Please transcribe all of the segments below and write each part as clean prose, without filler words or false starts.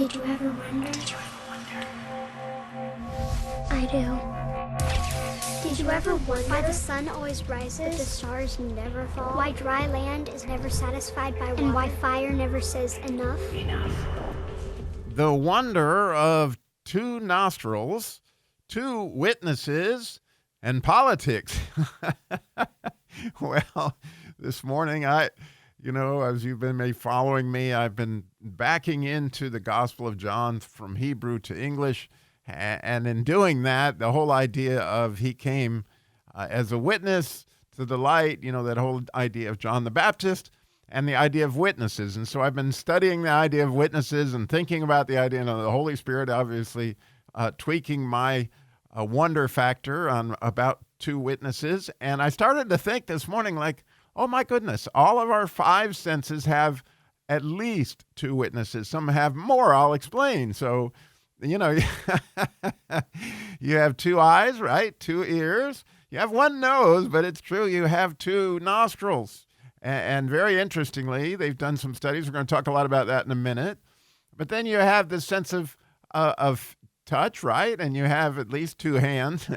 Did you ever wonder? I do. Did you ever wonder why the sun always rises, but the stars never fall? Why dry land is never satisfied by water? And why fire never says enough? The wonder of two nostrils, two witnesses, and politics. Well, this morning, as you've been following me, I've been backing into the Gospel of John from Hebrew to English. And in doing that, the whole idea of he came as a witness to the light, that whole idea of John the Baptist and the idea of witnesses. And so I've been studying the idea of witnesses and thinking about the idea of the Holy Spirit, obviously tweaking my wonder factor on about two witnesses. And I started to think this morning, like, oh my goodness, all of our five senses have at least two witnesses. Some have more, I'll explain. So, you have two eyes, right? Two ears. You have one nose, but it's true, you have two nostrils. And very interestingly, they've done some studies. We're going to talk a lot about that in a minute. But then you have this sense of touch, right? And you have at least two hands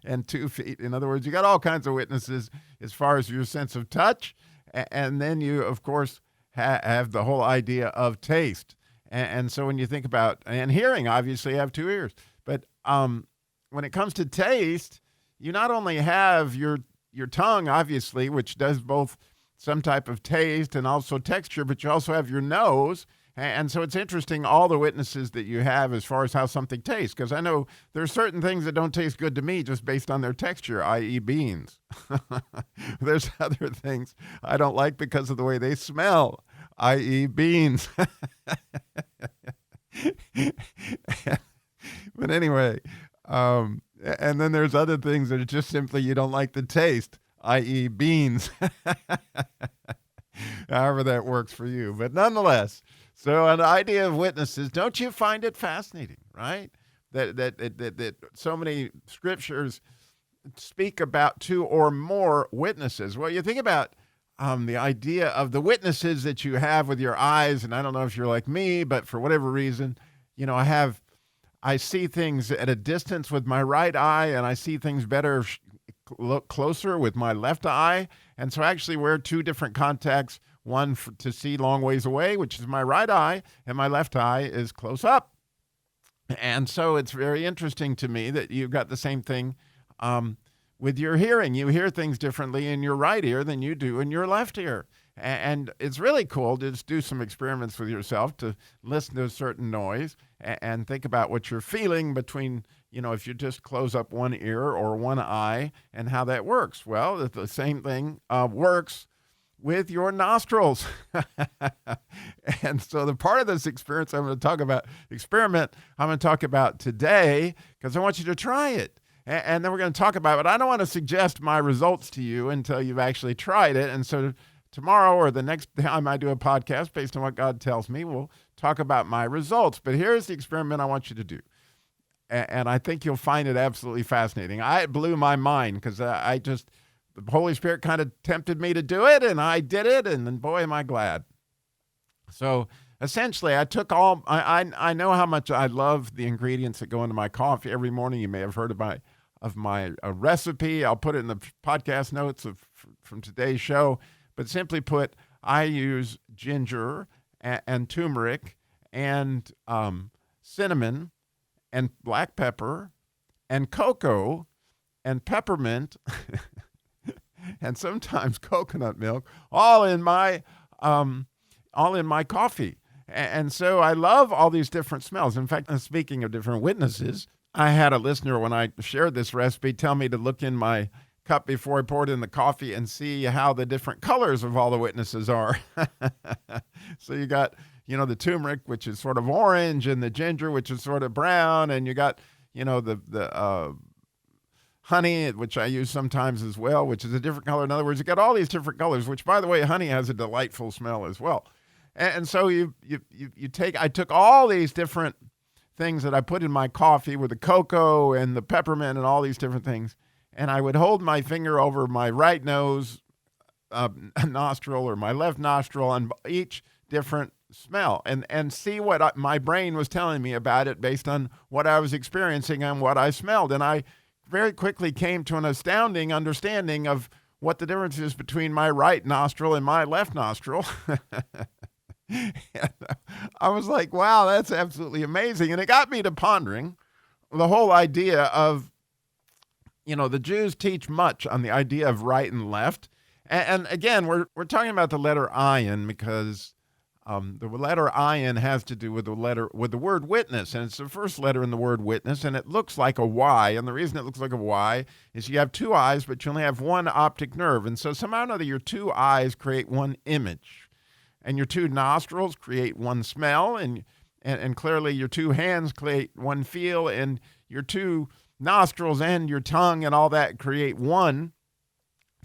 and 2 feet. In other words, you got all kinds of witnesses as far as your sense of touch. And then you, of course, have the whole idea of taste. And so when you think about, and hearing, obviously, you have two ears. But when it comes to taste, you not only have your tongue, obviously, which does both some type of taste and also texture, but you also have your nose. And so it's interesting, all the witnesses that you have as far as how something tastes, because I know there are certain things that don't taste good to me just based on their texture, i.e. beans. There's other things I don't like because of the way they smell, i.e. beans. But anyway, and then there's other things that are just simply you don't like the taste, i.e. beans. However that works for you. But nonetheless, so an idea of witnesses, don't you find it fascinating, right? That so many scriptures speak about two or more witnesses. Well, you think about the idea of the witnesses that you have with your eyes, and I don't know if you're like me, but for whatever reason, I see things at a distance with my right eye, and I see things better look closer with my left eye. And so I actually wear two different contacts, one to see long ways away, which is my right eye, and my left eye is close up. And so it's very interesting to me that you've got the same thing with your hearing. You hear things differently in your right ear than you do in your left ear. And it's really cool to just do some experiments with yourself to listen to a certain noise and think about what you're feeling between, if you just close up one ear or one eye and how that works. Well, the same thing works with your nostrils. And so the part of this experiment I'm going to talk about today, because I want you to try it. And then we're going to talk about it. But I don't want to suggest my results to you until you've actually tried it. And so tomorrow or the next time I do a podcast, based on what God tells me, we'll talk about my results. But here's the experiment I want you to do. And I think you'll find it absolutely fascinating. It blew my mind because the Holy Spirit kind of tempted me to do it, and I did it, and then boy, am I glad. So essentially, I took I know how much I love the ingredients that go into my coffee every morning. You may have heard of my recipe. I'll put it in the podcast notes from today's show. But simply put, I use ginger and turmeric and cinnamon and black pepper and cocoa and peppermint and sometimes coconut milk, all in my coffee. And so I love all these different smells. In fact, speaking of different witnesses, I had a listener when I shared this recipe tell me to look in my cup before I poured in the coffee and see how the different colors of all the witnesses are. So you got, the turmeric, which is sort of orange, and the ginger, which is sort of brown, and you got, the honey, which I use sometimes as well, which is a different color. In other words, you got all these different colors, which, by the way, honey has a delightful smell as well. And so I took all these different things that I put in my coffee with the cocoa and the peppermint and all these different things, and I would hold my finger over my right nose nostril or my left nostril, and each different smell and see what my brain was telling me about it based on what I was experiencing and what I smelled. And I very quickly came to an astounding understanding of what the difference is between my right nostril and my left nostril. I was like, wow, that's absolutely amazing. And it got me to pondering the whole idea of, the Jews teach much on the idea of right and left. And again, we're talking about the letter ayin because the letter ayin has to do with the word witness, and it's the first letter in the word witness, and it looks like a Y. And the reason it looks like a Y is you have two eyes, but you only have one optic nerve, and so somehow or another your two eyes create one image, and your two nostrils create one smell, and clearly your two hands create one feel, and your two nostrils and your tongue and all that create one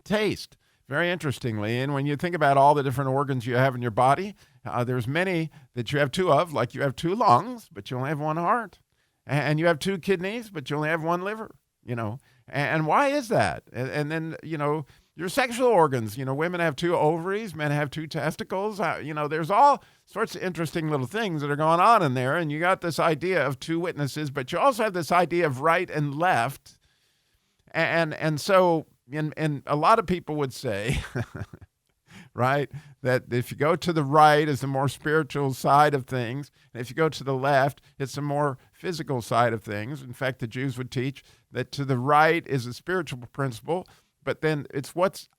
taste. Very interestingly, and when you think about all the different organs you have in your body, there's many that you have two of, like you have two lungs, but you only have one heart. And you have two kidneys, but you only have one liver, And why is that? And then, your sexual organs, women have two ovaries, men have two testicles. There's all sorts of interesting little things that are going on in there. And you got this idea of two witnesses, but you also have this idea of right and left. And so... And a lot of people would say, right, that if you go to the right is the more spiritual side of things, and if you go to the left, it's the more physical side of things. In fact, the Jews would teach that to the right is a spiritual principle, but then it's what's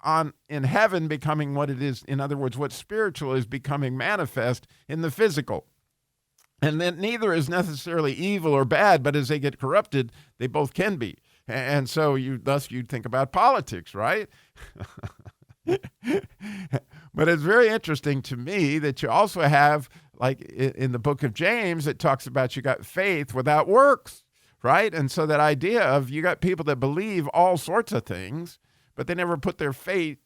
in heaven becoming what it is. In other words, what's spiritual is becoming manifest in the physical. And then neither is necessarily evil or bad, but as they get corrupted, they both can be. And so you'd think about politics, right? But it's very interesting to me that you also have, like in the book of James, it talks about you got faith without works, right? And so that idea of you got people that believe all sorts of things, but they never put their feet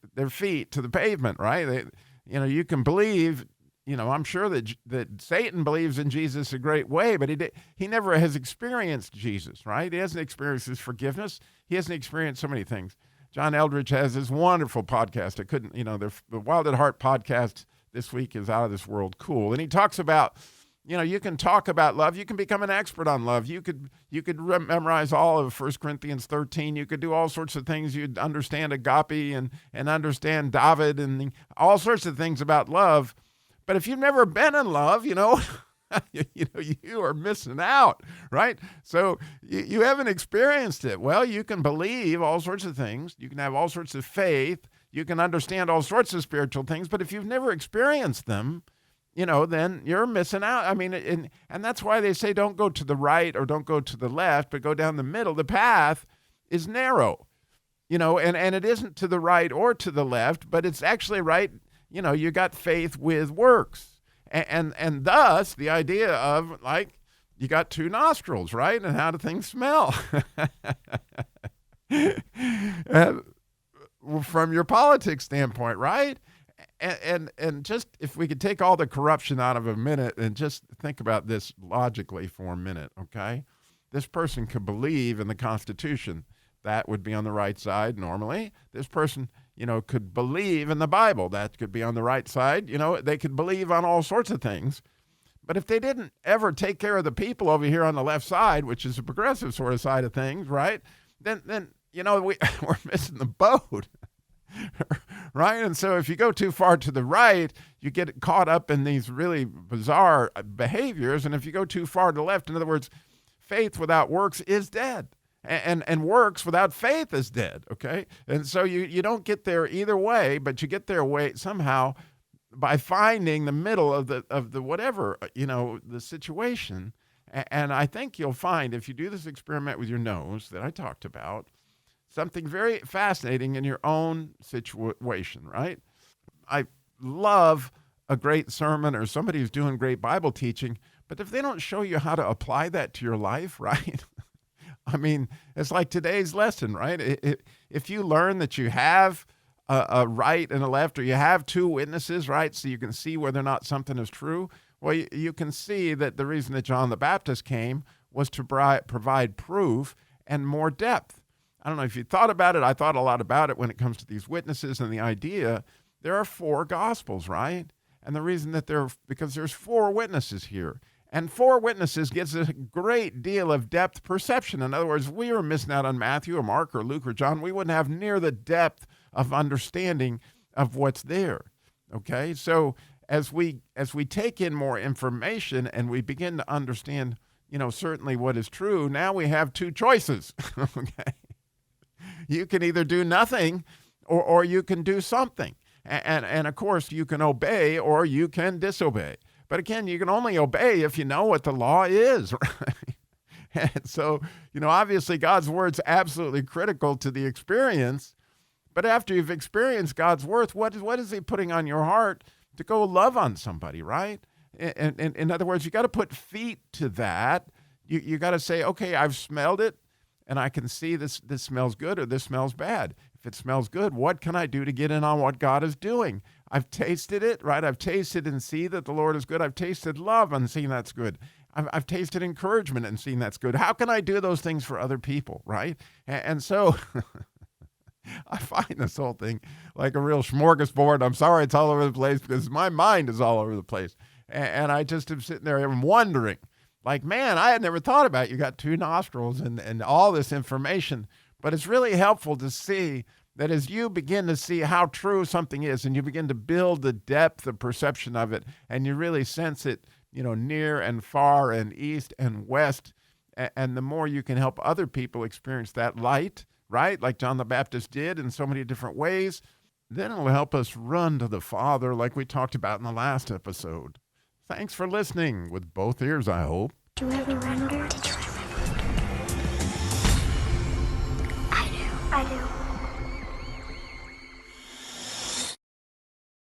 to the pavement, right? You can believe. I'm sure that Satan believes in Jesus a great way, but he never has experienced Jesus, right? He hasn't experienced his forgiveness. He hasn't experienced so many things. John Eldridge has this wonderful podcast. The Wild at Heart podcast this week is out of this world cool. And he talks about, you can talk about love. You can become an expert on love. You could memorize all of 1 Corinthians 13. You could do all sorts of things. You'd understand agape and understand David and all sorts of things about love. But if you've never been in love, you are missing out, right? So you haven't experienced it. Well, you can believe all sorts of things. You can have all sorts of faith. You can understand all sorts of spiritual things. But if you've never experienced them, then you're missing out. I mean, and that's why they say don't go to the right or don't go to the left, but go down the middle. The path is narrow, and it isn't to the right or to the left, but it's actually right. You got faith with works. And thus, the idea of, like, you got two nostrils, right? And how do things smell? From your politics standpoint, right? And just, if we could take all the corruption out of a minute and just think about this logically for a minute, okay? This person could believe in the Constitution. That would be on the right side normally. This person... could believe in the Bible. That could be on the right side. They could believe on all sorts of things. But if they didn't ever take care of the people over here on the left side, which is a progressive sort of side of things, right? Then we're missing the boat, right? And so if you go too far to the right, you get caught up in these really bizarre behaviors. And if you go too far to the left, in other words, faith without works is dead. And works without faith is dead, okay? And so you don't get there either way, but you get there somehow by finding the middle of the whatever, the situation. And I think you'll find, if you do this experiment with your nose that I talked about, something very fascinating in your own situation, right? I love a great sermon or somebody who's doing great Bible teaching, but if they don't show you how to apply that to your life, right? I mean, it's like today's lesson, right? If you learn that you have a right and a left, or you have two witnesses, right, so you can see whether or not something is true, well, you can see that the reason that John the Baptist came was to provide proof and more depth. I don't know if you thought about it. I thought a lot about it when it comes to these witnesses and the idea. There are 4 gospels, right? And the reason that because there's 4 witnesses here. And 4 witnesses gives a great deal of depth perception. In other words, we were missing out on Matthew or Mark or Luke or John. We wouldn't have near the depth of understanding of what's there. Okay? So as we take in more information and we begin to understand, certainly what is true, now we have 2 choices. Okay? You can either do nothing or you can do something. And of course, you can obey or you can disobey. But again, you can only obey if you know what the law is, right? And so, obviously God's word's absolutely critical to the experience. But after you've experienced God's word, what is he putting on your heart to go love on somebody, right? And in other words, you got to put feet to that. You got to say, okay, I've smelled it, and I can see this smells good or this smells bad. If it smells good, what can I do to get in on what God is doing? I've tasted it, right? I've tasted and see that the Lord is good. I've tasted love and seen that's good. I've tasted encouragement and seen that's good. How can I do those things for other people, right? And so I find this whole thing like a real smorgasbord. I'm sorry it's all over the place because my mind is all over the place. And I just am sitting there and wondering, like, man, I had never thought about it. You got 2 nostrils and all this information. But it's really helpful to see that as you begin to see how true something is and you begin to build the depth of perception of it and you really sense it, near and far and east and west, and the more you can help other people experience that light, right, like John the Baptist did in so many different ways, then it will help us run to the Father like we talked about in the last episode. Thanks for listening with both ears, I hope. Did you ever wonder?